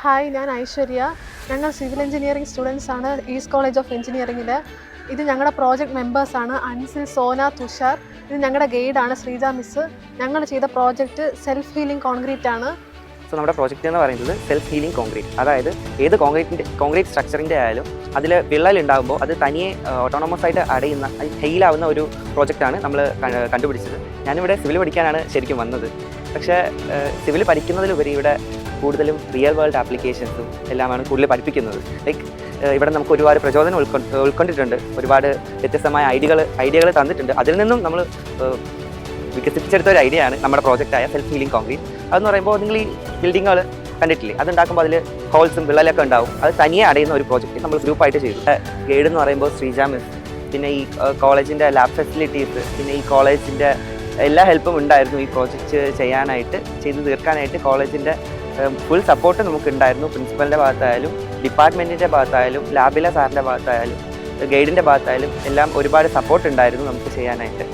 Hi, ഞാൻ ഐശ്വര്യ. ഞങ്ങൾ civil engineering students ആണ് ഈസ്റ്റ് കോളേജ് ഓഫ് എഞ്ചിനീയറിംഗിൽ. ഇത് ഞങ്ങളുടെ പ്രോജക്റ്റ് മെമ്പേഴ്സാണ് അൻസിൽ, സോന, തുഷാർ. ഇത് ഞങ്ങളുടെ ഗൈഡാണ് ശ്രീജ മിസ്. ഞങ്ങൾ ചെയ്ത പ്രോജക്റ്റ് സെൽഫ് ഹീലിംഗ് കോൺക്രീറ്റ് ആണ്. സോ നമ്മുടെ പ്രോജക്റ്റ് എന്ന് പറയുന്നത് സെൽഫ് ഹീലിംഗ് കോൺക്രീറ്റ്. അതായത് ഏത് കോൺക്രീറ്റ് സ്ട്രക്ചറിൻ്റെ ആയാലും അതിൽ വിള്ളൽ ഉണ്ടാകുമ്പോൾ അത് തനിയെ ഓട്ടോണമസ് ആയിട്ട് അടയുന്ന ഹെയിലാവുന്ന ഒരു പ്രോജക്റ്റാണ് നമ്മൾ കണ്ടുപിടിച്ചത്. ഞാനിവിടെ സിവിൽ പഠിക്കാനാണ് ശരിക്കും വന്നത്. പക്ഷേ സിവിൽ പഠിക്കുന്നതിലുപരി ഇവിടെ കൂടുതലും റിയൽ വേൾഡ് ആപ്ലിക്കേഷൻസും എല്ലാമാണ് കൂടുതൽ പഠിപ്പിക്കുന്നത്. ലൈക്ക് ഇവിടെ നമുക്ക് ഒരുപാട് പ്രചോദനം ഉൾക്കൊണ്ടിട്ടുണ്ട്, ഒരുപാട് വ്യത്യസ്തമായ ഐഡിയകൾ തന്നിട്ടുണ്ട്. അതിൽ നിന്നും നമ്മൾ വികസിപ്പിച്ചെടുത്ത ഒരു ഐഡിയ ആണ് നമ്മുടെ പ്രോജക്റ്റായ സെൽഫ് ഹീലിംഗ് കോൺക്രീറ്റ്. അതെന്ന് പറയുമ്പോൾ നിങ്ങൾ ഈ ബിൽഡിങ്ങുകൾ കണ്ടിട്ടില്ലേ, അതുണ്ടാക്കുമ്പോൾ അതിൽ ഹോൾസും വിള്ളലൊക്കെ ഉണ്ടാവും. അത് തനിയെ അടയുന്ന ഒരു പ്രോജക്റ്റ് നമ്മൾ ഗ്രൂപ്പായിട്ട് ചെയ്തു. ഗൈഡ് എന്ന് പറയുമ്പോൾ ശ്രീജ മിസ്, പിന്നെ ഈ കോളേജിൻ്റെ ലാബ് ഫെസിലിറ്റീസ്, പിന്നെ ഈ കോളേജിൻ്റെ എല്ലാ ഹെൽപ്പും ഉണ്ടായിരുന്നു ഈ പ്രോജക്റ്റ് ചെയ്ത് തീർക്കാനായിട്ട്. കോളേജിൻ്റെ ഫുൾ സപ്പോർട്ട് നമുക്കുണ്ടായിരുന്നു. പ്രിൻസിപ്പലിൻ്റെ ഭാഗത്തായാലും ഡിപ്പാർട്ട്മെൻറ്റിൻ്റെ ഭാഗത്തായാലും ലാബിലെ സാറിൻ്റെ ഭാഗത്തായാലും ഗൈഡിൻ്റെ ഭാഗത്തായാലും എല്ലാം ഒരുപാട് സപ്പോർട്ട് ഉണ്ടായിരുന്നു നമുക്ക് ചെയ്യാനായിട്ട്.